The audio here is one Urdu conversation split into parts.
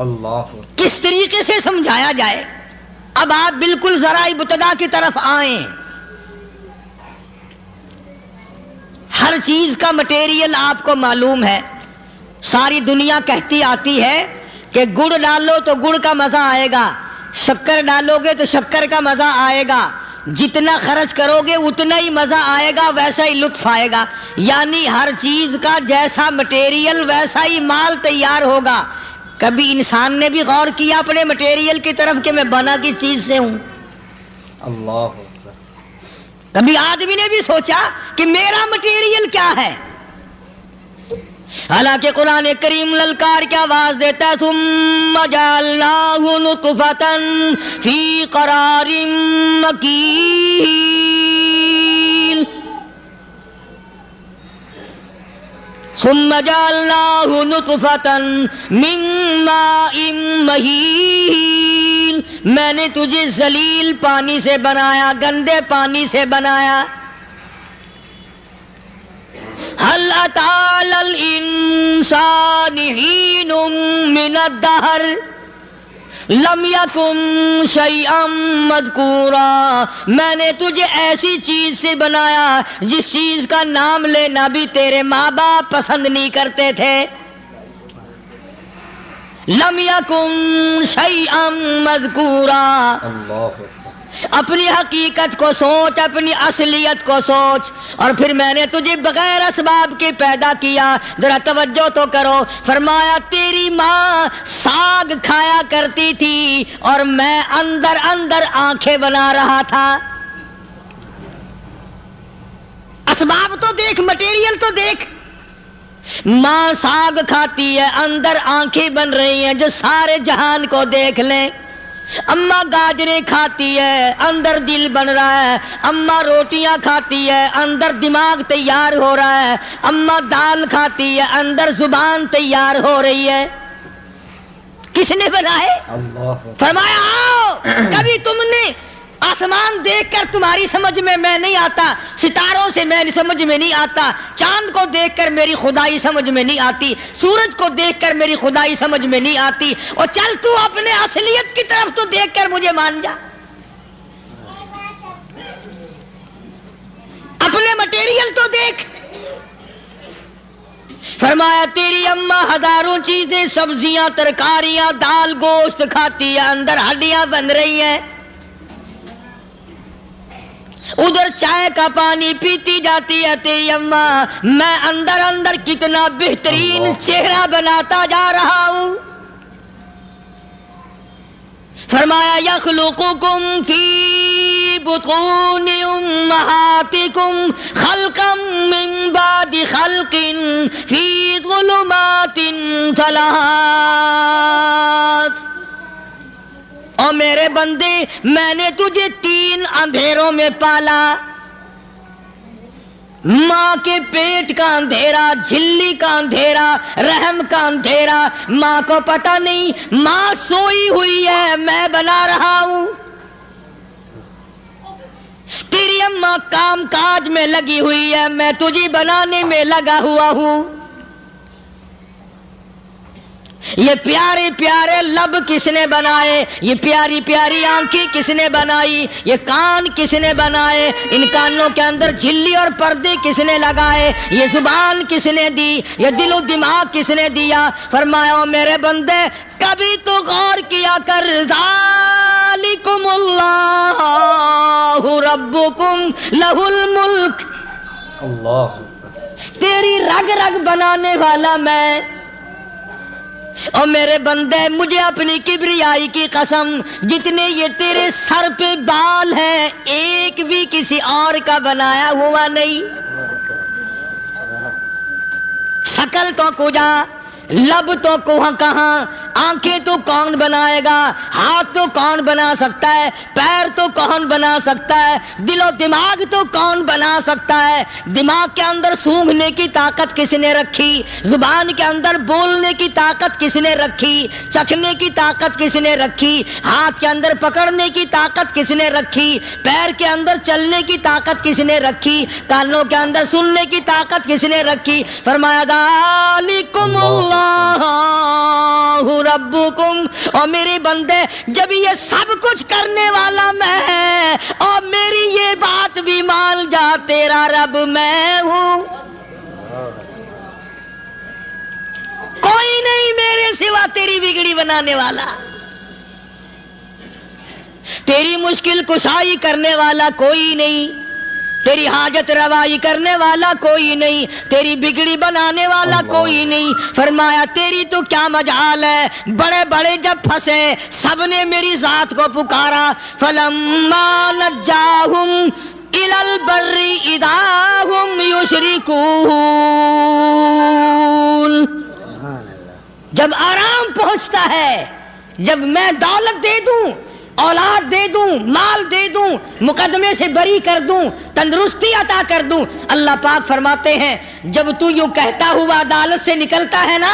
اللہ کس طریقے سے سمجھایا جائے. اب آپ بالکل ذرا ابتدا کی طرف آئیں. ہر چیز کا مٹیریل آپ کو معلوم ہے. ساری دنیا کہتی آتی ہے کہ گڑ ڈالو تو گڑ کا مزہ آئے گا, شکر ڈالو گے تو شکر کا مزہ آئے گا, جتنا خرچ کرو گے اتنا ہی مزہ آئے گا, ویسا ہی لطف آئے گا. یعنی ہر چیز کا جیسا مٹیریل ویسا ہی مال تیار ہوگا. کبھی انسان نے بھی غور کیا اپنے مٹیریل کی طرف کہ میں بنا کی چیز سے ہوں؟ اللہ. کبھی آدمی نے بھی سوچا کہ میرا مٹیریل کیا ہے؟ حالانکہ قرآن کریم للکار کی آواز دیتا ہے ثم جعلناہ نطفۃ فی قرار مکین. ثم جعلناہ نطفۃ من ماء مہین. میں نے تجھے ذلیل پانی سے بنایا, گندے پانی سے بنایا. هل أتى على الإنسان حين من الدهر لم يكن شيئا مذكورا. میں نے تجھے ایسی چیز سے بنایا جس چیز کا نام لینا بھی تیرے ماں باپ پسند نہیں کرتے تھے. لم يكن شيئا مذكورا. اللہ. اپنی حقیقت کو سوچ, اپنی اصلیت کو سوچ. اور پھر میں نے تجھے بغیر اسباب کے پیدا کیا. ذرا توجہ تو کرو. فرمایا تیری ماں ساگ کھایا کرتی تھی اور میں اندر اندر آنکھیں بنا رہا تھا. اسباب تو دیکھ, مٹیریل تو دیکھ. ماں ساگ کھاتی ہے, اندر آنکھیں بن رہی ہیں جو سارے جہان کو دیکھ لیں. اماں گاجریں کھاتی ہے, اندر دل بن رہا ہے. اماں روٹیاں کھاتی ہے, اندر دماغ تیار ہو رہا ہے. اماں دال کھاتی ہے, اندر زبان تیار ہو رہی ہے. کس نے بنائے؟ اللہ. فرمایا آؤ. کبھی تم نے آسمان دیکھ کر تمہاری سمجھ میں نہیں آتا, ستاروں سے میری سمجھ میں نہیں آتا, چاند کو دیکھ کر میری خدائی سمجھ میں نہیں آتی, سورج کو دیکھ کر میری خدائی سمجھ میں نہیں آتی. اور چل تو اپنے اصلیت کی طرف تو دیکھ کر مجھے مان جا. اپنے مٹیریل تو دیکھ. فرمایا تیری اماں ہزاروں چیزیں, سبزیاں, ترکاریاں, دال, گوشت کھاتی ہے, اندر ہڈیاں بن رہی ہیں. ادھر چائے کا پانی پیتی جاتی ہے تیری اماں, میں اندر اندر کتنا بہترین چہرہ بناتا جا رہا ہوں. فرمایا یخلقکم فی بطون امہاتکم خلقا من بعد خلق فی ظلمات ثلاث. اور میرے بندے میں نے تجھے 3 اندھیروں میں پالا. ماں کے پیٹ کا اندھیرا, جھلی کا اندھیرا, رحم کا اندھیرا. ماں کو پتہ نہیں, ماں سوئی ہوئی ہے, میں بنا رہا ہوں. تیری اماں کام کاج میں لگی ہوئی ہے, میں تجھے بنانے میں لگا ہوا ہوں. یہ پیارے پیارے لب کس نے بنائے؟ یہ پیاری پیاری آنکھیں کس نے بنائی؟ یہ کان کس نے بنائے؟ ان کانوں کے اندر جھلی اور پردے کس نے لگائے؟ یہ زبان کس نے دی؟ یہ دل و دماغ کس نے دیا؟ فرمایا میرے بندے کبھی تو غور کیا کر. ذالکم اللہ ربکم لہ الملک. اللہ. تیری رگ رگ بنانے والا میں. اور میرے بندے مجھے اپنی کبریائی کی قسم, جتنے یہ تیرے سر پہ بال ہیں ایک بھی کسی اور کا بنایا ہوا نہیں. شکل تو کجا, لب تو کہاں, آنکھیں تو کون بنائے گا, ہاتھ تو کون بنا سکتا ہے, پیر تو کون بنا سکتا ہے, دل و دماغ تو کون بنا سکتا ہے. دماغ کے اندر سونگھنے کی طاقت کس نے رکھی؟ زبان کے اندر بولنے کی طاقت کس نے رکھی؟ چکھنے کی طاقت کس نے رکھی؟ ہاتھ کے اندر پکڑنے کی طاقت کس نے رکھی؟ پیر کے اندر چلنے کی طاقت کس نے رکھی؟ کانوں کے اندر سننے کی طاقت کس نے رکھی؟ فرمایا ذالکم اللہ ربکم، اور میرے بندے جب یہ سب کچھ کرنے والا میں اور میری یہ بات بھی مان جا تیرا رب میں ہوں، کوئی نہیں میرے سوا تیری بگڑی بنانے والا، تیری مشکل کشائی کرنے والا کوئی نہیں، تیری حاجت روائی کرنے والا کوئی نہیں، تیری بگڑی بنانے والا کوئی نہیں۔ فرمایا تیری تو کیا مجال ہے، بڑے بڑے جب پھنسے سب نے میری ذات کو پکارا، فلما نجاہم الی البر اذا ہم یشرکون، جب آرام پہنچتا ہے، جب میں دولت دے دوں، اولاد دے دوں، مال دے دوں، مقدمے سے بری کر دوں، تندرستی عطا کر دوں، اللہ پاک فرماتے ہیں جب تو یوں کہتا ہوا عدالت سے نکلتا ہے نا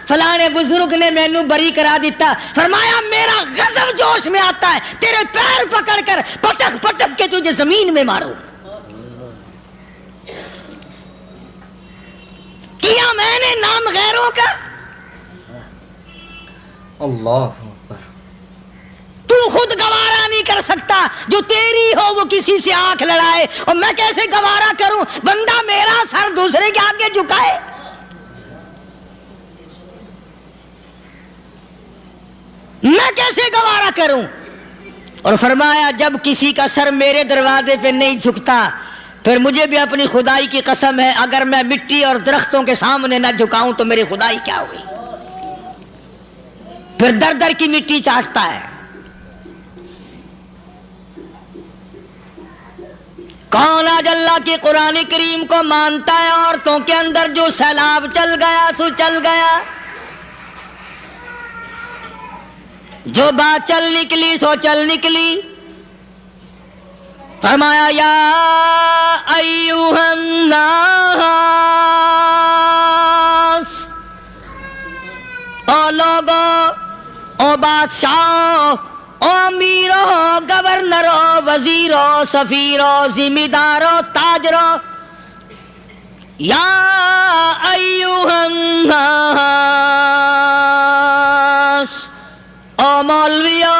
فلاں بزرگ نے مینوں بری کرا دیتا، فرمایا میرا غضب جوش میں آتا ہے تیرے پیر پکڑ کر پٹک پٹک کے تجھے زمین میں ماروں۔ کیا میں نے نام غیروں کا، اللہ تو خود گوارا نہیں کر سکتا، جو تیری ہو وہ کسی سے آنکھ لڑائے، اور میں کیسے گوارا کروں بندہ میرا سر دوسرے کے آگے جھکائے؟ میں کیسے گوارا کروں؟ اور فرمایا جب کسی کا سر میرے دروازے پہ نہیں جھکتا پھر مجھے بھی اپنی خدائی کی قسم ہے اگر میں مٹی اور درختوں کے سامنے نہ جھکاؤں تو میری خدائی کیا ہوگی؟ پھر در در کی مٹی چاٹتا ہے۔ کون آج اللہ کے قرآن کریم کو مانتا ہے؟ عورتوں کے اندر جو سیلاب چل گیا سو چل گیا، جو بات چل نکلی سو چل نکلی۔ فرمایا یا ایھا الناس، او لوگو، او بادشاہ، او امیرو، گورنرو، وزیرو، سفیرو، ذمہ دارو، تاجرو، یا ایھا الناس، او مولویو،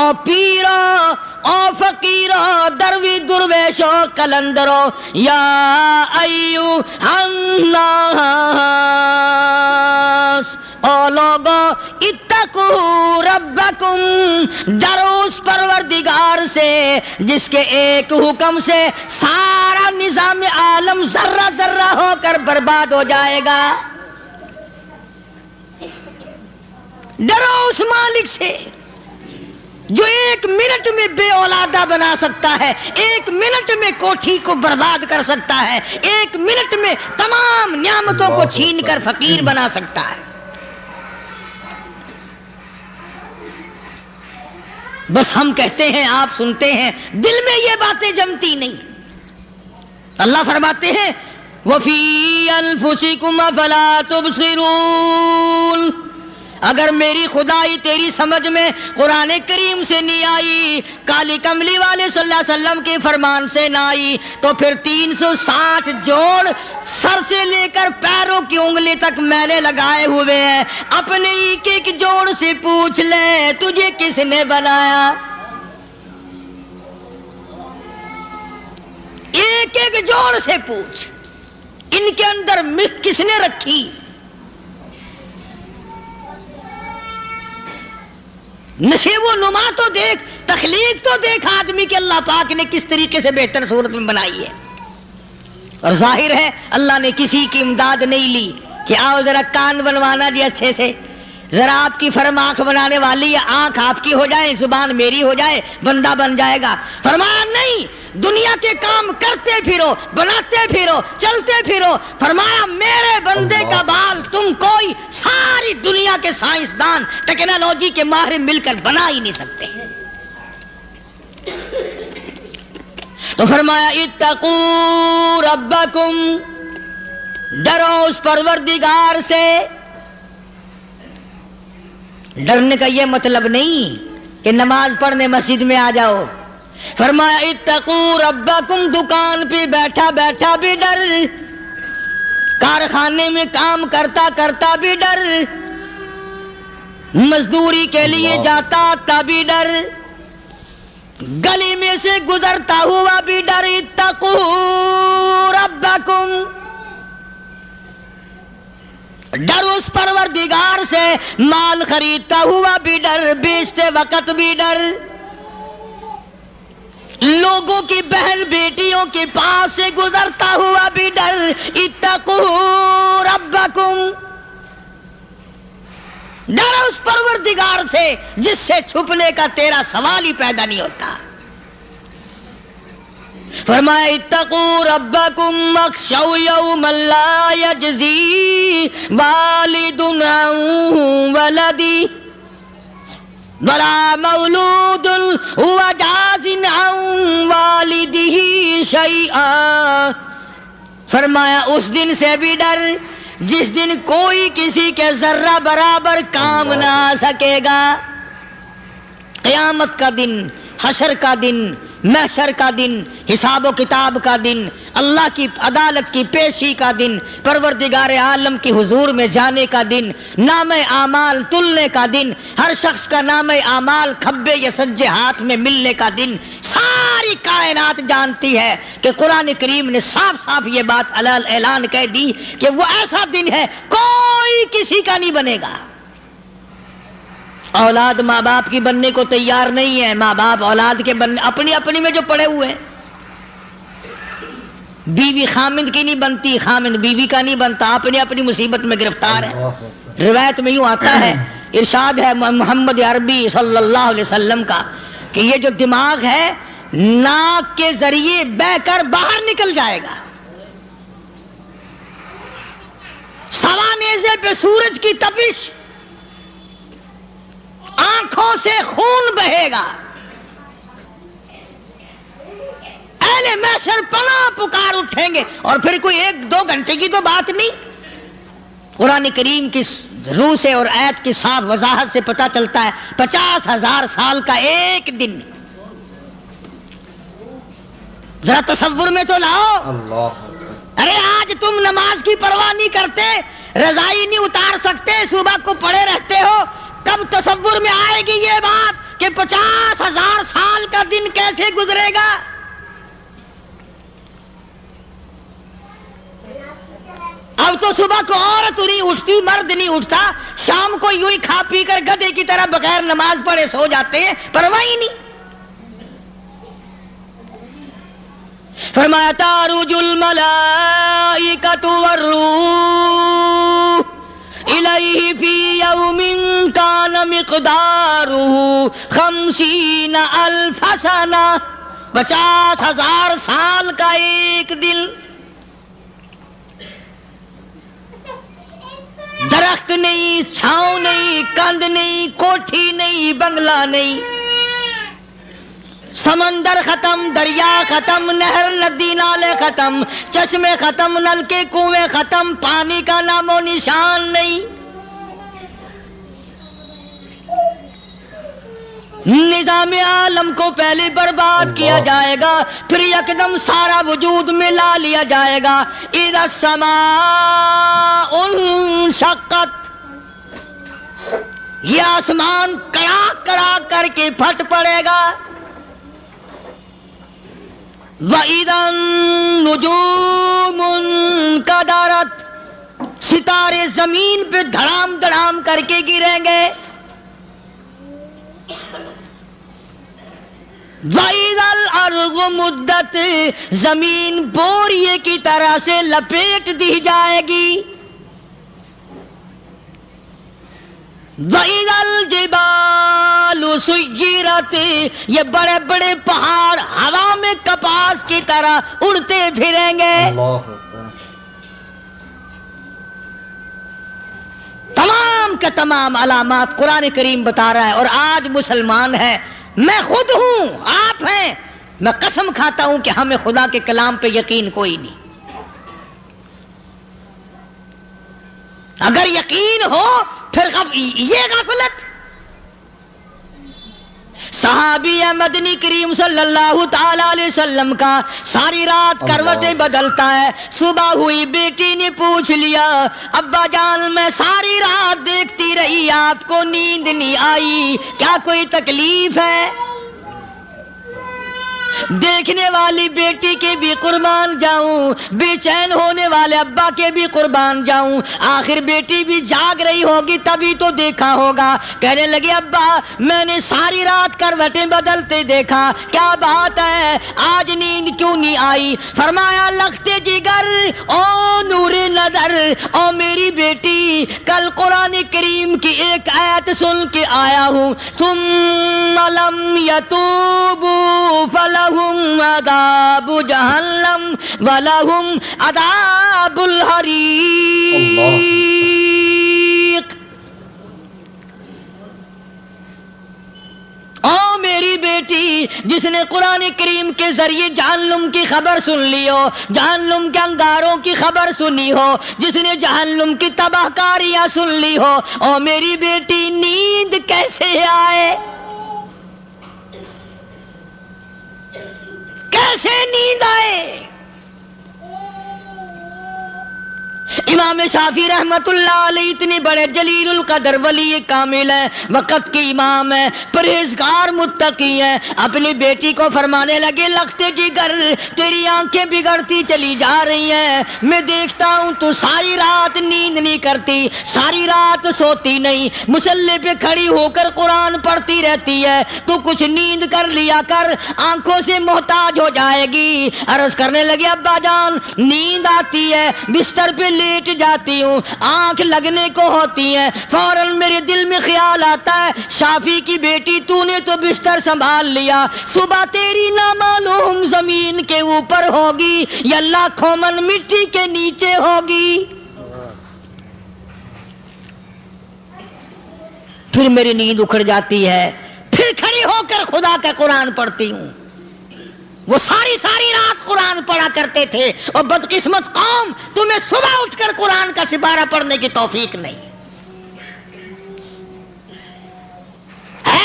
او پیرو، او فقیرو، دروی درویشو، کلندرو، یا ایھا الناس، او لوگو اتقو ربکم، ڈرو اس پروردگار سے جس کے ایک حکم سے سارا نظام عالم ذرہ ذرہ ہو کر برباد ہو جائے گا۔ ڈرو اس مالک سے جو ایک منٹ میں بے اولادہ بنا سکتا ہے، ایک منٹ میں کوٹھی کو برباد کر سکتا ہے، ایک منٹ میں تمام نعمتوں کو چھین کر فقیر بنا سکتا ہے۔ بس ہم کہتے ہیں، آپ سنتے ہیں، دل میں یہ باتیں جمتی نہیں۔ اللہ فرماتے ہیں وَفِي أَنفُسِكُمْ أَفَلَا تُبْصِرُونَ، اگر میری خدائی تیری سمجھ میں قرآن کریم سے نہیں آئی، کالی کملی والے صلی اللہ علیہ وسلم کے فرمان سے نہ آئی، تو پھر 360 جوڑ سر سے لے کر پیروں کی انگلی تک میں نے لگائے ہوئے ہیں، اپنے ایک ایک جوڑ سے پوچھ لے تجھے کس نے بنایا؟ ایک ایک جوڑ سے پوچھ، ان کے اندر مکھ کس نے رکھی؟ نشیب و نما تو دیکھ، تخلیق تو دیکھ آدمی کے اللہ پاک نے کس طریقے سے بہتر صورت میں بنائی ہے۔ اور ظاہر ہے اللہ نے کسی کی امداد نہیں لی کہ آؤ ذرا کان بنوانا جی اچھے سے، ذرا آپ کی فرم آنکھ بنانے والی ہے، آنکھ آپ کی ہو جائے، زبان میری ہو جائے، بندہ بن جائے گا۔ فرمایا نہیں، دنیا کے کام کرتے پھرو، بناتے پھرو، چلتے پھرو۔ فرمایا میرے بندے کا بال تم کوئی ساری دنیا کے سائنسدان ٹیکنالوجی کے ماہر مل کر بنا ہی نہیں سکتے۔ تو فرمایا اتقو ربکم، ڈرو اس پروردگار سے۔ ڈرنے کا یہ مطلب نہیں کہ نماز پڑھنے مسجد میں آ جاؤ۔ فرمایا اتقو ربکم، دکان پہ بیٹھا بیٹھا بھی ڈر، کارخانے میں کام کرتا کرتا بھی ڈر، مزدوری کے لیے جاتا تب بھی ڈر، گلی میں سے گزرتا ہوا بھی ڈر۔ اتقوا ربکم، ڈر اس پروردگار سے، مال خریدتا ہوا بھی ڈر، بیچتے وقت بھی ڈر، لوگوں کی بہن بیٹیوں کے پاس سے گزرتا ہوا بھی ڈر۔ اتقوا ربکم، ڈر اس پروردگار سے جس سے چھپنے کا تیرا سوال ہی پیدا نہیں ہوتا۔ فرمایا اتقوا ربکم واخشوا یوما لا یجزی والد عن ولدہ ولا مولود هو جاز عن والدہ شیئا، فرمایا اس دن سے بھی ڈر جس دن کوئی کسی کے ذرہ برابر کام نہ آ سکے گا۔ قیامت کا دن، حشر کا دن، محشر کا دن، حساب و کتاب کا دن، اللہ کی عدالت کی پیشی کا دن، پروردگار عالم کی حضور میں جانے کا دن، نام اعمال تلنے کا دن، ہر شخص کا نام اعمال کھبے یا سجے ہاتھ میں ملنے کا دن۔ ساری کائنات جانتی ہے کہ قرآن کریم نے صاف صاف یہ بات اعلان کہہ دی کہ وہ ایسا دن ہے کوئی کسی کا نہیں بنے گا۔ اولاد ماں باپ کی بننے کو تیار نہیں ہے، ماں باپ اولاد کے بننے اپنی اپنی میں جو پڑے ہوئے ہیں۔ بیوی خامند کی نہیں بنتی، خامند بیوی کا نہیں بنتا، اپنی اپنی مصیبت میں گرفتار ہے۔ روایت میں یوں آتا ہے، ارشاد ہے محمد عربی صلی اللہ علیہ وسلم کا کہ یہ جو دماغ ہے ناک کے ذریعے بہہ کر باہر نکل جائے گا، سوا نیزے پہ سورج کی تپش، آنکھوں سے خون بہے گا، اہل محشر پناہ پکار اٹھیں گے، اور پھر کوئی 1-2 گھنٹے کی تو بات نہیں۔ قرآن کریم کی روح سے اور آیت کی صاف وضاحت سے پتہ چلتا ہے 50,000 سال کا ایک دن۔ ذرا تصور میں تو لاؤ، اللہ، ارے آج تم نماز کی پرواہ نہیں کرتے، رضائی نہیں اتار سکتے، صبح کو پڑے رہتے ہو، کب تصور میں آئے گی یہ بات کہ 50,000 سال کا دن کیسے گزرے گا؟ اب تو صبح کو عورت نہیں اٹھتی، مرد نہیں اٹھتا، شام کو یوں ہی کھا پی کر گدھے کی طرح بغیر نماز پڑھے سو جاتے ہیں، پرواہ ہی نہیں۔ فرمایا تعرج الملائکۃ والروح الیہ فی یوم کان مقدارہ 50,000 سنہ، 50,000 سال کا ایک دن۔ درخت نہیں، چھاؤں نہیں، کند نہیں، کوٹھی نہیں، بنگلہ نہیں، سمندر ختم، دریا ختم، نہر ندی نالے ختم، چشمے ختم، نلکے کنویں ختم، پانی کا نام و نشان نہیں۔ نظام عالم کو پہلے برباد کیا جائے گا، پھر یکدم سارا وجود ملا لیا جائے گا۔ اذا السماء انشقت، یہ آسمان کڑاک کڑاک کر کے پھٹ پڑے گا۔ وَإِذَا النُّجُومُ انْكَدَرَتْ، ستارے زمین پہ دھڑام دھڑام کر کے گریں گے۔ وَإِذَا الْأَرْضُ مُدَّتْ، زمین بوریے کی طرح سے لپیٹ دی جائے گی۔ وَإِذَا الْجِبَالُ سُيِّرَتْ، یہ بڑے بڑے پہاڑ ہوا میں کپاس کی طرح اڑتے پھریں گے۔ تمام کے تمام علامات قرآن کریم بتا رہا ہے، اور آج مسلمان ہے، میں خود ہوں، آپ ہیں، میں قسم کھاتا ہوں کہ ہمیں خدا کے کلام پہ یقین کوئی نہیں۔ اگر یقین ہو پھر یہ غفلت، صحابی ہے مدنی کریم صلی اللہ تعالی علیہ وسلم کا، ساری رات کروٹیں بدلتا ہے. صبح ہوئی بیٹی نے پوچھ لیا ابا جان میں ساری رات دیکھتی رہی آپ کو نیند نہیں آئی، کیا کوئی تکلیف ہے؟ دیکھنے والی بیٹی کے بھی قربان جاؤں، بے چین ہونے والے ابا کے بھی قربان جاؤں. آخر بیٹی بھی جاگ رہی ہوگی تبھی تو دیکھا ہوگا. کہنے لگے ابا میں نے ساری رات کروٹیں بدلتے دیکھا، کیا بات ہے آج نیند کیوں نہیں آئی؟ فرمایا لختے جگر او نور نظر او میری بیٹی، کل قرآن کریم کی ایک آیت سن کے آیا ہوں، ثم لم یتوبوا فلہم عذاب جہنم ولہم عذاب الحریق. او میری بیٹی جس نے قرآن کریم کے ذریعے جہنم کی خبر سن لی ہو، جہنم کے انگاروں کی خبر سنی ہو، جس نے جہنم کی تباہ کاریاں سن لی ہو، او میری بیٹی نیند کیسے آئے؟ کیسے نیند آئے؟ امام شافعی رحمت اللہ علیہ اتنے بڑے جلیل القدر ولی کامل ہیں، وقت کے امام ہیں، پرہیزگار متقی ہیں، اپنی بیٹی کو فرمانے لگے لختے جگر تیری آنکھیں بگڑتی چلی جا رہی ہیں، میں دیکھتا ہوں تو ساری رات نیند نہیں کرتی، ساری رات سوتی نہیں، مصلی پہ کھڑی ہو کر قرآن پڑھتی رہتی ہے، تو کچھ نیند کر لیا کر، آنکھوں سے محتاج ہو جائے گی. عرض کرنے لگے ابا جان نیند آتی ہے، بستر پہ لیٹ جاتی ہوں، آنکھ لگنے کو ہوتی ہے، فوراً میرے دل میں خیال آتا ہے شافی کی بیٹی تو نے تو بستر سنبھال لیا، صبح تیری نہ معلوم زمین کے اوپر ہوگی یا لاکھوں من مٹی کے نیچے ہوگی. پھر میری نیند اکھڑ جاتی ہے، پھر کھڑی ہو کر خدا کا قرآن پڑھتی ہوں. وہ ساری رات قرآن پڑھا کرتے تھے، اور بدقسمت قوم تمہیں صبح اٹھ کر قرآن کا سپارہ پڑھنے کی توفیق نہیں ہے.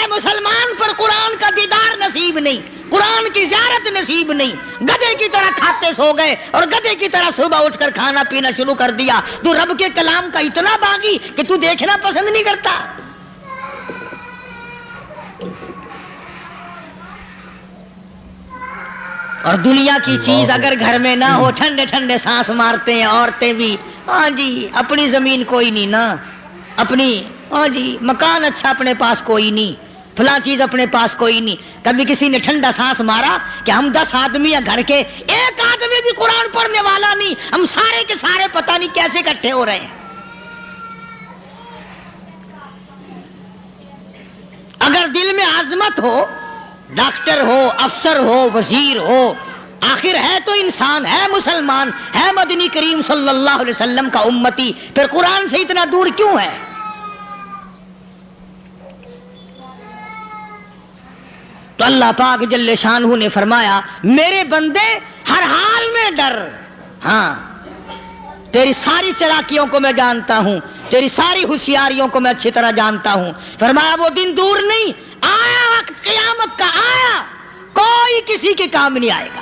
مسلمان پر قرآن کا دیدار نصیب نہیں، قرآن کی زیارت نصیب نہیں. گدھے کی طرح کھاتے سو گئے اور گدھے کی طرح صبح اٹھ کر کھانا پینا شروع کر دیا. تو رب کے کلام کا اتنا باغی کہ تو دیکھنا پسند نہیں کرتا. اور دنیا کی چیز اگر گھر میں نہ ہو، ٹھنڈے ٹھنڈے سانس مارتے ہیں عورتیں بھی، ہاں جی اپنی زمین کوئی نہیں نا، اپنی ہاں جی مکان اچھا اپنے پاس کوئی نہیں، فلاں چیز اپنے پاس کوئی نہیں. کبھی کسی نے ٹھنڈا سانس مارا کہ ہم 10 آدمی ہیں گھر کے، ایک آدمی بھی قرآن پڑھنے والا نہیں، ہم سارے کے سارے پتہ نہیں کیسے اکٹھے ہو رہے ہیں. اگر دل میں عظمت ہو، ڈاکٹر ہو، افسر ہو، وزیر ہو، آخر ہے تو انسان، ہے مسلمان، ہے مدنی کریم صلی اللہ علیہ وسلم کا امتی، پھر قرآن سے اتنا دور کیوں ہے؟ تو اللہ پاک جل شانہ نے فرمایا میرے بندے ہر حال میں ڈر، ہاں تیری ساری چلاکیوں کو میں جانتا ہوں، تیری ساری ہوشیاریوں کو میں اچھی طرح جانتا ہوں. فرمایا وہ دن دور نہیں، آیا وقت قیامت کا، آیا، کوئی کسی کے کام نہیں آئے گا.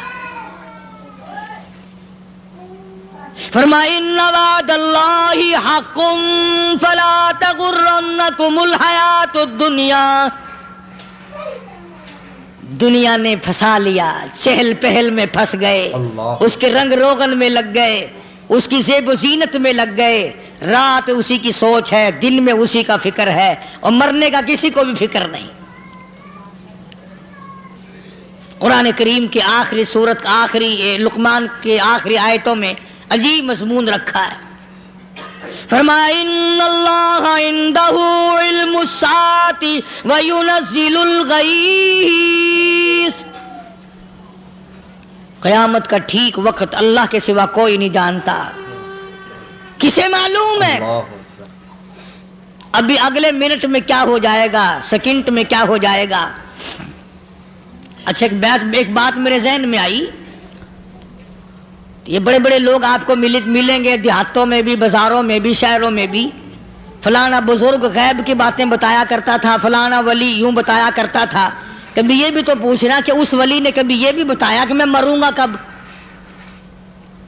فرمایا ان وعد اللہ حق فلا تغرنکم الحیات الدنیا. دنیا نے پھنسا لیا، چہل پہل میں پھنس گئے، اس کے رنگ روغن میں لگ گئے، اس کی زیب و زینت میں لگ گئے. رات اسی کی سوچ ہے، دن میں اسی کا فکر ہے، اور مرنے کا کسی کو بھی فکر نہیں. قرآن کریم کی آخری سورت کا آخری لقمان کے آخری آیتوں میں عجیب مضمون رکھا ہے. فرمایا ان اللہ عندہ علم الساعۃ وینزل الغیث. قیامت کا ٹھیک وقت اللہ کے سوا کوئی نہیں جانتا. کسے معلوم ہے ابھی اگلے منٹ میں کیا ہو جائے گا، سیکنڈ میں کیا ہو جائے گا. اچھا ایک بات میرے ذہن میں آئی، یہ بڑے بڑے لوگ آپ کو ملیں گے دیہاتوں میں بھی، بازاروں میں بھی، شہروں میں بھی. فلانا بزرگ غیب کی باتیں بتایا کرتا تھا، فلانا ولی یوں بتایا کرتا تھا. کبھی یہ بھی تو پوچھنا کہ اس ولی نے کبھی یہ بھی بتایا کہ میں مروں گا کب،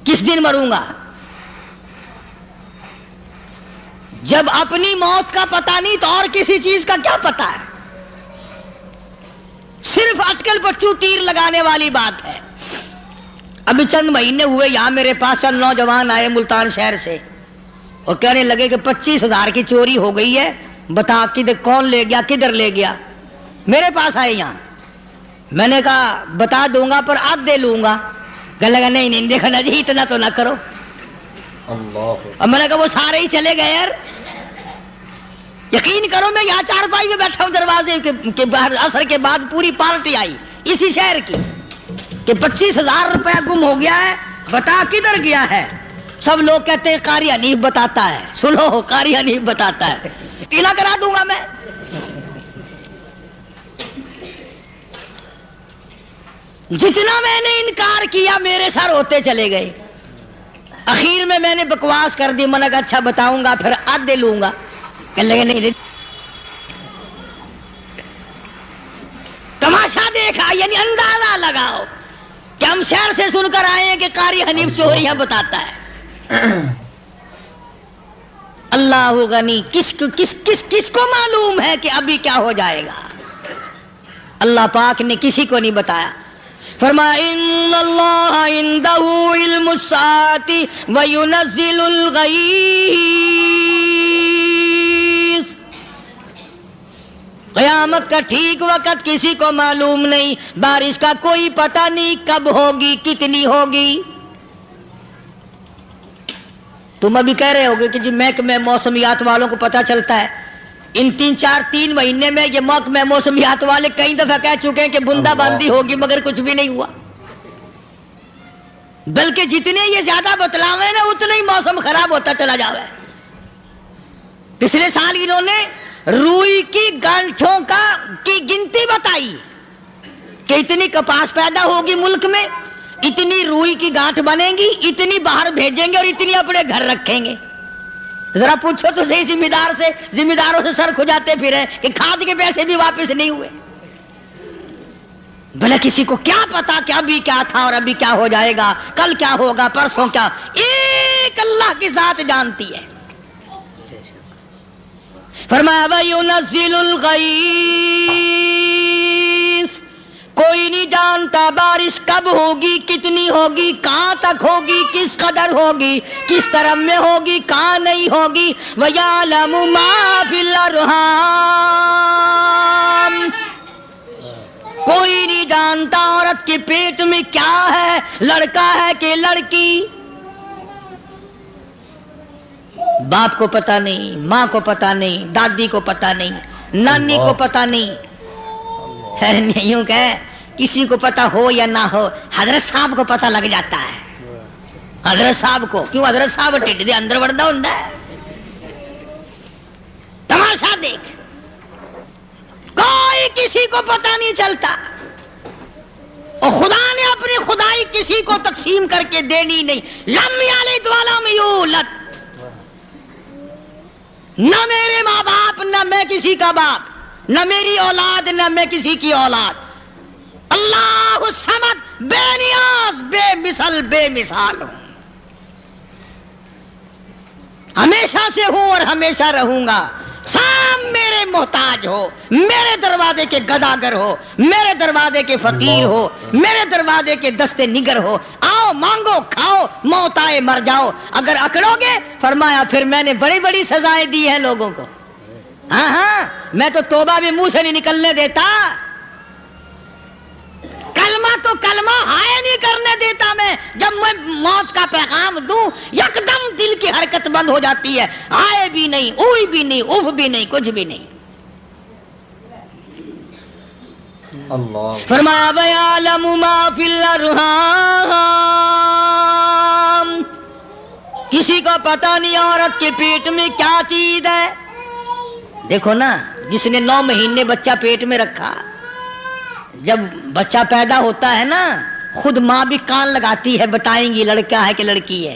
کس دن مروں گا؟ جب اپنی موت کا پتہ نہیں تو اور کسی چیز کا کیا پتہ ہے؟ صرف اٹکل پچو تیر لگانے والی بات ہے۔ ابھی چند مہینے ہوئے یہاں میرے پاس چند نوجوان آئے ملتان شہر سے اور کہنے لگے کہ 25,000 کی چوری ہو گئی ہے، بتا کدھر کون لے گیا، کدھر لے گیا۔ میرے پاس آئے یہاں، میں نے کہا بتا دوں گا پر آدھ دے لوں گا۔ کہنے لگا نہیں دیکھا نا جی اتنا تو نہ کرو۔ اب میں نے کہا وہ سارے ہی چلے گئے یار، یقین کرو میں یہاں چارپائی میں بیٹھا ہوں دروازے کے باہر، عصر کے بعد پوری پارٹی آئی اسی شہر کی کہ 25,000 روپے گم ہو گیا ہے، بتا کدھر گیا ہے۔ سب لوگ کہتے ہیں قاری حنیف بتاتا ہے، سنو قاری حنیف بتاتا ہے، ٹیلا کرا دوں گا میں۔ جتنا میں نے انکار کیا میرے سر ہوتے چلے گئے، اخیر میں نے بکواس کر دی، میں نے کہا اچھا بتاؤں گا پھر آدھے لوں گا۔ کہنے لگے نہیں، تماشا دیکھا یعنی اندازہ لگاؤ کہ ہم شہر سے سن کر آئے ہیں کہ قاری حنیف چوریاں بتاتا ہے۔ اللہ غنی، کس کو معلوم ہے کہ ابھی کیا ہو جائے گا؟ اللہ پاک نے کسی کو نہیں بتایا۔ فرمایا ان اللہ عندہ علم الساعۃ وینزل الغیث، قیامت کا ٹھیک وقت کسی کو معلوم نہیں، بارش کا کوئی پتہ نہیں کب ہوگی کتنی ہوگی۔ تم ابھی کہہ رہے ہوگے کہ جی محکمہ موسمیات والوں کو پتہ چلتا ہے، ان 3 مہینے میں یہ محکمہ موسمیات والے کئی دفعہ کہہ چکے ہیں کہ بندہ باندی ہوگی مگر کچھ بھی نہیں ہوا، بلکہ جتنے یہ زیادہ بتلاوے نا اتنا ہی موسم خراب ہوتا چلا جاوے۔ پچھلے سال انہوں نے روئی کی گانٹھوں کی گنتی بتائی کہ اتنی کپاس پیدا ہوگی ملک میں، اتنی روئی کی گانٹھ بنے گی، اتنی باہر بھیجیں گے اور اتنی اپنے گھر رکھیں گے۔ ذرا پوچھو تو صحیح ذمہ داروں سے سر کھجاتے پھرے کہ کھاد کے پیسے بھی واپس نہیں ہوئے۔ بھلا کسی کو کیا پتا کہ ابھی کیا تھا اور ابھی کیا ہو جائے گا، کل کیا ہوگا، پرسوں کیا، ایک اللہ کی ذات جانتی ہے۔ فرمایا وَيُنَزِّلُ الْغَيْثَ، کوئی نہیں جانتا بارش کب ہوگی، کتنی ہوگی، کہاں تک ہوگی، کس قدر ہوگی، کس طرح میں ہوگی، کہاں نہیں ہوگی۔ وَيَعْلَمُ مَا فِي الْأَرْحَامِ، کوئی نہیں جانتا عورت کے پیٹ میں کیا ہے، لڑکا ہے کہ لڑکی۔ باپ کو پتہ نہیں، ماں کو پتہ نہیں، دادی کو پتہ نہیں، نانی کو پتہ نہیں، یوں کہ کسی کو پتہ ہو یا نہ ہو حضرت صاحب کو پتہ لگ جاتا ہے۔ حضرت صاحب کو کیوں؟ حضرت صاحب ٹھڈ دے اندر وڑدا ہوندا ہے۔ تماشا دیکھ، کوئی کسی کو پتہ نہیں چلتا، اور خدا نے اپنی خدائی کسی کو تقسیم کر کے دینی نہیں۔ لم یلد ولم یولد، نہ میرے ماں باپ، نہ میں کسی کا باپ، نہ میری اولاد، نہ میں کسی کی اولاد۔ اللہ الصمد، بے نیاز، بے مثل، بے مثال ہوں، ہمیشہ سے ہوں اور ہمیشہ رہوں گا۔ سام میرے محتاج ہو، میرے دروازے کے گداگر ہو، میرے دروازے کے فقیر ہو، میرے دروازے کے دستے نگر ہو، آؤ مانگو کھاؤ، موت آئے مر جاؤ۔ اگر اکڑو گے فرمایا پھر میں نے بڑی بڑی سزائیں دی ہیں لوگوں کو۔ ہاں میں تو توبہ بھی منہ سے نہیں نکلنے دیتا، کلمہ تو کلمہ ہائے نہیں کرنے دیتا میں۔ جب میں موت کا پیغام دوں یکدم دل کی حرکت بند ہو جاتی ہے، ہائے بھی نہیں، اوئی بھی نہیں، اف بھی نہیں، کچھ بھی نہیں۔ اللہ فرمایا وَيَعْلَمُ مَا فِي الْأَرْحَامِ، کسی کو پتہ نہیں عورت کے پیٹ میں کیا چیز ہے۔ دیکھو نا، جس نے 9 مہینے بچہ پیٹ میں رکھا، جب بچہ پیدا ہوتا ہے نا خود ماں بھی کان لگاتی ہے، بتائیں گی لڑکا ہے کہ لڑکی ہے۔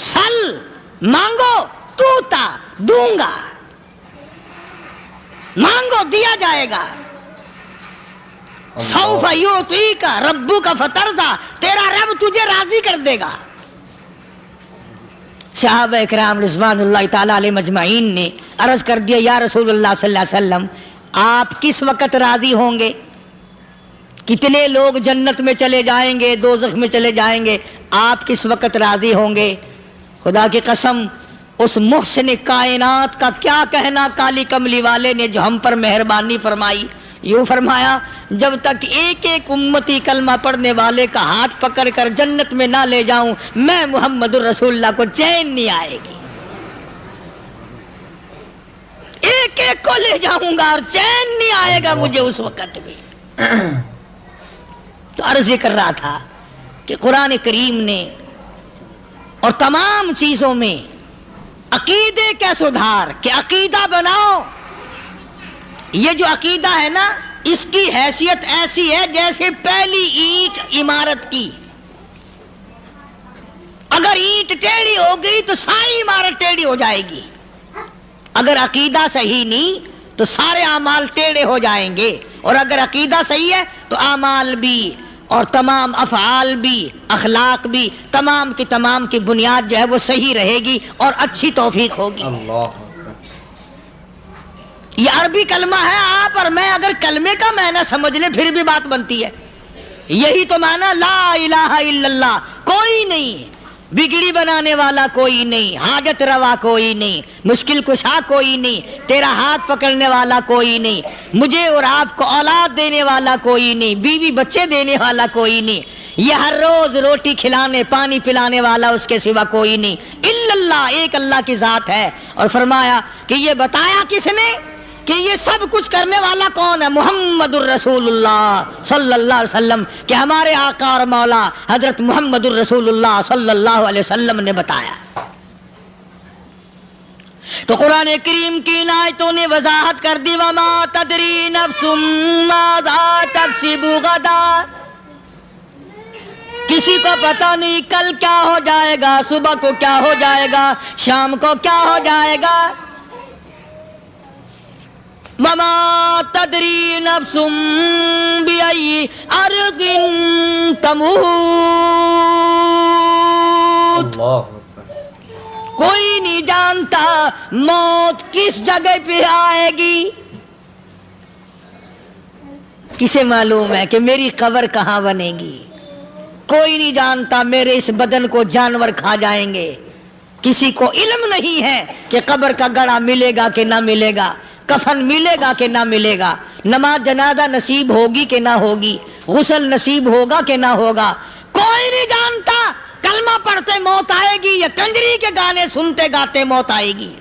سل مانگو توتا دوں گا، مانگو دیا جائے گا. سوف یعطیک ربک فترضی، تیرا رب تجھے راضی کر دے گا. صحابہ اکرام رضوان اللہ تعالی علیہ مجمعین نے عرض کر دیا یا رسول اللہ صلی اللہ علیہ وسلم آپ کس وقت راضی ہوں گے؟ کتنے لوگ جنت میں چلے جائیں گے، دوزخ میں چلے جائیں گے، آپ کس وقت راضی ہوں گے؟ خدا کی قسم اس محسن کائنات کا کیا کہنا کالی کملی والے نے جو ہم پر مہربانی فرمائی. یوں فرمایا جب تک ایک ایک امتی کلمہ پڑھنے والے کا ہاتھ پکڑ کر جنت میں نہ لے جاؤں میں محمد الرسول اللہ کو چین نہیں آئے گی. ایک ایک کو لے جاؤں گا اور چین نہیں آئے گا مجھے اس وقت بھی. تو عرض یہ کر رہا تھا کہ قرآن کریم نے اور تمام چیزوں میں عقیدے کا سدھار کہ عقیدہ بناؤ. یہ جو عقیدہ ہے نا اس کی حیثیت ایسی ہے جیسے پہلی اینٹ عمارت کی. اگر اینٹ ٹیڑھی ہو گئی تو ساری عمارت ٹیڑھی ہو جائے گی. اگر عقیدہ صحیح نہیں تو سارے اعمال ٹیڑھے ہو جائیں گے، اور اگر عقیدہ صحیح ہے تو اعمال بھی اور تمام افعال بھی اخلاق بھی تمام کی بنیاد جو ہے وہ صحیح رہے گی اور اچھی توفیق ہوگی. اللہ یہ عربی کلمہ ہے، آپ اور میں اگر کلمے کا معنی سمجھ لیں پھر بھی بات بنتی ہے. یہی تو معنی لا الہ الا اللہ. کوئی نہیں بگڑی بنانے والا، کوئی نہیں حاجت روا، کوئی نہیں مشکل کشا، کوئی نہیں تیرا ہاتھ پکڑنے والا، کوئی نہیں مجھے اور آپ کو اولاد دینے والا، کوئی نہیں بیوی بچے دینے والا، کوئی نہیں یہ ہر روز روٹی کھلانے پانی پلانے والا اس کے سوا کوئی نہیں الا اللہ. ایک اللہ کی ذات ہے. اور فرمایا کہ یہ بتایا کس نے کہ یہ سب کچھ کرنے والا کون ہے؟ محمد الرسول اللہ صلی اللہ علیہ وسلم، کہ ہمارے آقا اور مولا حضرت محمد الرسول اللہ صلی اللہ علیہ وسلم نے بتایا. تو قرآن کریم کی آیتوں نے وضاحت کر دی وما تدری نفس ماذا تکسب غدا. کسی کو پتہ نہیں کل کیا ہو جائے گا، صبح کو کیا ہو جائے گا، شام کو کیا ہو جائے گا. وما تدری نفس بأي أرض تموت. کوئی نہیں جانتا موت کس جگہ پہ آئے گی. کسے معلوم ہے کہ میری قبر کہاں بنے گی؟ کوئی نہیں جانتا میرے اس بدن کو جانور کھا جائیں گے. کسی کو علم نہیں ہے کہ قبر کا گڑھا ملے گا کہ نہ ملے گا، کفن ملے گا کہ نہ ملے گا، نماز جنازہ نصیب ہوگی کہ نہ ہوگی، غسل نصیب ہوگا کہ نہ ہوگا. کوئی نہیں جانتا کلمہ پڑھتے موت آئے گی یا کنجری کے گانے سنتے گاتے موت آئے گی.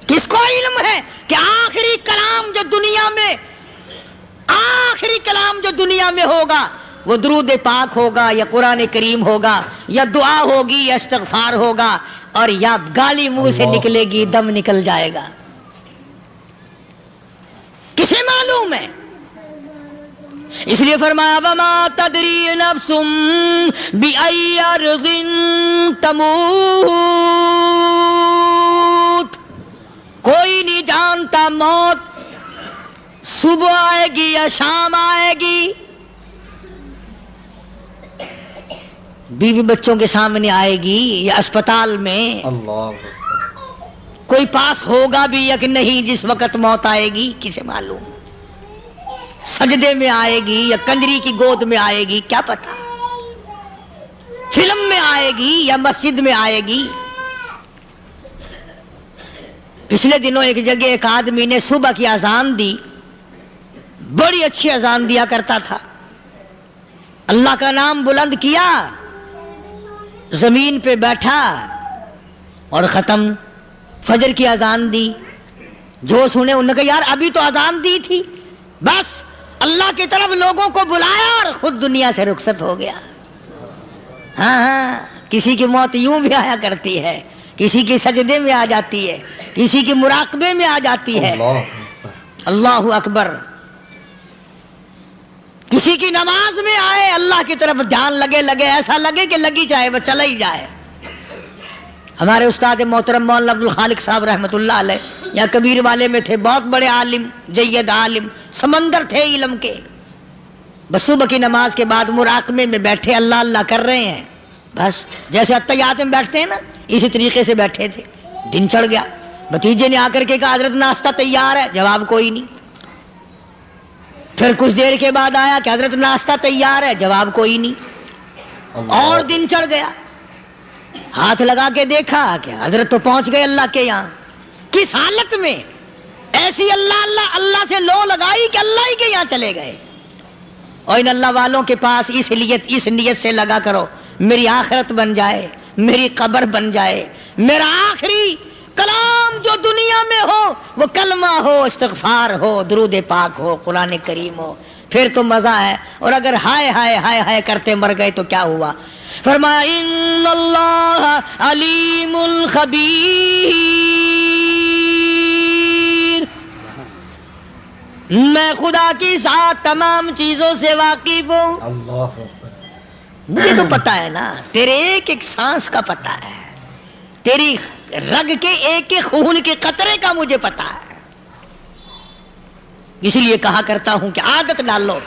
کس کو علم ہے کہ آخری کلام جو دنیا میں ہوگا وہ درود پاک ہوگا یا قرآن کریم ہوگا یا دعا ہوگی یا استغفار ہوگا، اور یا گالی منہ سے نکلے گی دم نکل جائے گا. کسے معلوم ہے؟ اس لیے فرمایا وما تدری نفس بأي أرض تموت. کوئی نہیں جانتا موت صبح آئے گی یا شام آئے گی، بیوی بچوں کے سامنے آئے گی یا اسپتال میں. اللہ کوئی پاس ہوگا بھی یا کہ نہیں جس وقت موت آئے گی کسے معلوم. سجدے میں آئے گی یا کنجری کی گود میں آئے گی کیا پتا، فلم میں آئے گی یا مسجد میں آئے گی. پچھلے دنوں ایک جگہ ایک آدمی نے صبح کی اذان دی، بڑی اچھی اذان دیا کرتا تھا، اللہ کا نام بلند کیا، زمین پہ بیٹھا اور ختم. فجر کی اذان دی، جو سنے انہوں نے کہا یار ابھی تو اذان دی تھی. بس اللہ کی طرف لوگوں کو بلایا اور خود دنیا سے رخصت ہو گیا. ہاں کسی کی موت یوں بھی آیا کرتی ہے، کسی کی سجدے میں آ جاتی ہے، کسی کی مراقبے میں آ جاتی ہے. اللہ اکبر. کسی کی نماز میں آئے، اللہ کی طرف دھیان لگے ایسا لگے کہ لگی جائے وہ چلا ہی جائے. ہمارے استاد محترم مولانا عبد الخالق صاحب رحمۃ اللہ علیہ یا کبیر والے میں تھے، بہت بڑے عالم، جید عالم، سمندر تھے علم کے. بس صبح کی نماز کے بعد مراقبے میں بیٹھے اللہ اللہ کر رہے ہیں، بس جیسے اتحیات میں بیٹھتے ہیں نا اسی طریقے سے بیٹھے تھے. دن چڑھ گیا، بھتیجے نے آ کر کے کہا حضرت ناشتہ تیار ہے، جواب کوئی نہیں. پھر کچھ دیر کے بعد آیا کہ حضرت ناشتہ تیار ہے، جواب کوئی نہیں. اور دن چڑھ گیا، ہاتھ لگا کے دیکھا کہ حضرت تو پہنچ گئے اللہ کے یہاں. کس حالت میں؟ ایسی اللہ اللہ اللہ سے لو لگائی کہ اللہ ہی کے یہاں چلے گئے. اور ان اللہ والوں کے پاس اس نیت سے لگا کرو میری آخرت بن جائے، میری قبر بن جائے، میرا آخری کلام جو دنیا میں ہو وہ کلمہ ہو، استغفار ہو، درود پاک ہو، قرآن کریم ہو، پھر تو مزہ ہے. اور اگر ہائے ہائے ہائے ہائے کرتے مر گئے تو کیا ہوا؟ فرمایا ان اللہ علیم خبیر، میں خدا کی ذات تمام چیزوں سے واقف ہوں. اللہ مجھے تو پتا ہے نا، تیرے ایک ایک سانس کا پتا ہے، تیری رگ کے ایک ایک خون کے قطرے کا مجھے پتا ہے. اس لیے کہا کرتا ہوں کہ عادت ڈال لو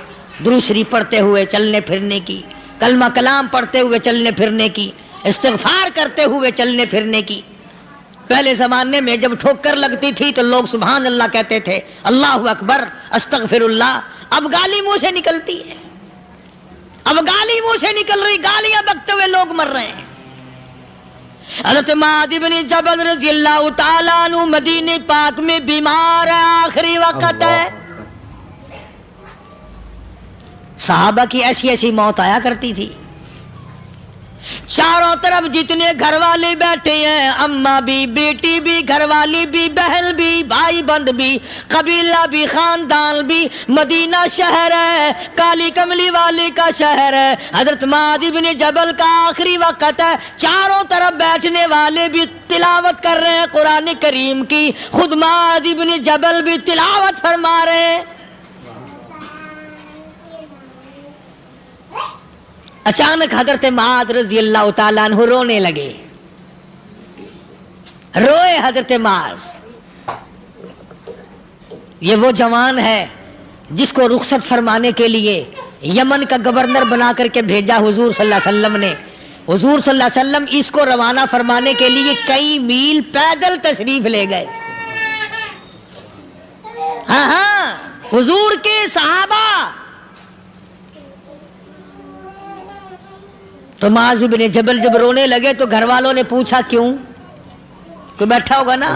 درود شریف پڑھتے ہوئے چلنے پھرنے کی، کلمہ کلام پڑھتے ہوئے چلنے پھرنے کی، استغفار کرتے ہوئے چلنے پھرنے کی. پہلے زمانے میں جب ٹھوکر لگتی تھی تو لوگ سبحان اللہ کہتے تھے، اللہ اکبر، استغفر اللہ. اب گالی منہ سے نکلتی ہے، اب گالی منہ سے نکل رہی، گالیاں بکتے ہوئے لوگ مر رہے ہیں. حضرت معاذ بن جبل رضی اللہ تعالیٰ عنہ مدینے پاک میں بیمار ہے، آخری وقت ہے. صحابہ کی ایسی ایسی موت آیا کرتی تھی. چاروں طرف جتنے گھر والے بیٹھے ہیں، اماں بھی، بیٹی بھی، گھر والی بھی، بہن بھی، بھائی بند بھی، قبیلہ بھی، خاندان بھی. مدینہ شہر ہے، کالی کملی والے کا شہر ہے. حضرت معاذ بن جبل کا آخری وقت ہے. چاروں طرف بیٹھنے والے بھی تلاوت کر رہے ہیں قرآن کریم کی، خود معاذ بن جبل بھی تلاوت فرما رہے ہیں. اچانک حضرت معاذ رضی اللہ تعالیٰ عنہ رونے لگے. روئے حضرت معاذ. یہ وہ جوان ہے جس کو رخصت فرمانے کے لیے یمن کا گورنر بنا کر کے بھیجا حضور صلی اللہ علیہ وسلم نے. حضور صلی اللہ علیہ وسلم اس کو روانہ فرمانے کے لیے کئی میل پیدل تشریف لے گئے. ہاں حضور کے صحابہ. تو معاذ بن جبل جب رونے لگے تو گھر والوں نے پوچھا کیوں؟ کوئی بیٹھا ہوگا نا.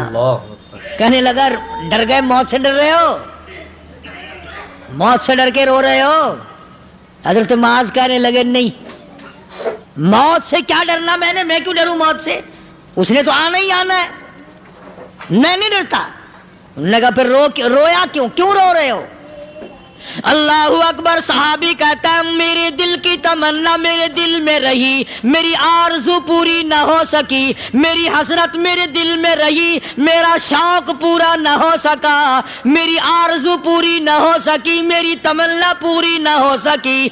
کہنے لگا ڈر گئے، موت سے ڈر رہے ہو، موت سے ڈر کے رو رہے ہو. حضرت معاذ کہنے لگے نہیں، موت سے کیا ڈرنا، میں کیوں ڈروں موت سے، اس نے تو آنا ہی آنا ہے، میں نہیں ڈرتا. انہوں نے کہا پھر رویا کیوں رو رہے ہو؟ اللہ اکبر. صحابی کہتا ہے میرے دل کی تمنا میرے دل میں رہی، میری آرزو پوری نہ ہو سکی، میری حسرت میرے دل میں رہی، میرا شوق پورا نہ ہو سکا، میری آرزو پوری نہ ہو سکی، میری تمنا پوری نہ ہو سکی.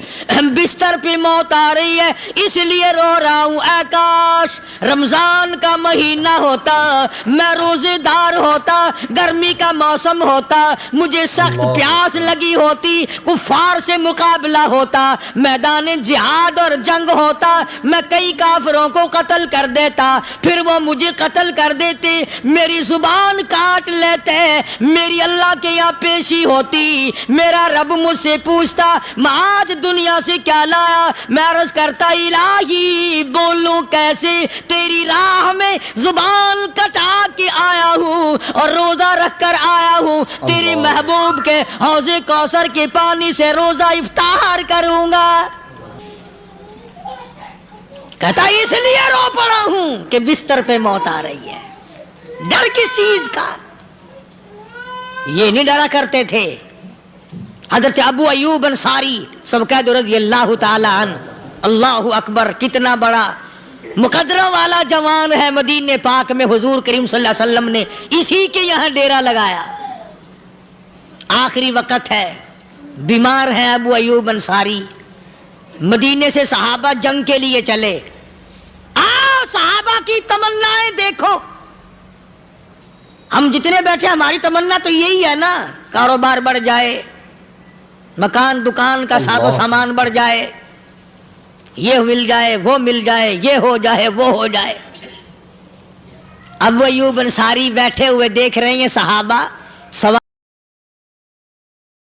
بستر پہ موت آ رہی ہے اس لیے رو رہا ہوں. اے کاش رمضان کا مہینہ ہوتا، میں روزے دار ہوتا، گرمی کا موسم ہوتا، مجھے سخت پیاس لگی ہوتی، کفار سے مقابلہ ہوتا، میدان جہاد اور جنگ ہوتا، میں کئی کافروں کو قتل کر دیتا، پھر وہ مجھے قتل کر دیتے، میری زبان کاٹ لیتے، میری اللہ کے یہاں پیشی ہوتی، میرا رب مجھ سے پوچھتا معاذ دنیا سے کیا لایا. میں عرض کرتا الہی بولوں کیسے، تیری راہ میں زبان کٹا کے آیا ہوں اور روزہ رکھ کر آیا ہوں، تیرے محبوب کے حوض کوثر کے پانی سے روزہ افطار کروں گا. کہتا اس لیے رو پڑا ہوں کہ بستر پہ موت آ رہی ہے. ڈر کس چیز کا؟ یہ نہیں ڈرا کرتے تھے. حضرت ابو ایوب انصاری سب قید رضی اللہ تعالی عنہ. اللہ اکبر، کتنا بڑا مقدرہ والا جوان ہے. مدینے پاک میں حضور کریم صلی اللہ علیہ وسلم نے اسی کے یہاں ڈیرا لگایا. آخری وقت ہے، بیمار ہیں ابو ایوب انصاری. مدینے سے صحابہ جنگ کے لیے چلے. صحابہ کی تمنائیں دیکھو. ہم جتنے بیٹھے ہماری تمنا تو یہی ہے نا, کاروبار بڑھ جائے, مکان دکان کا ساز و سامان بڑھ جائے, یہ مل جائے وہ مل جائے, یہ ہو جائے وہ ہو جائے. اب وہ ایوب انصاری بیٹھے ہوئے دیکھ رہے ہیں صحابہ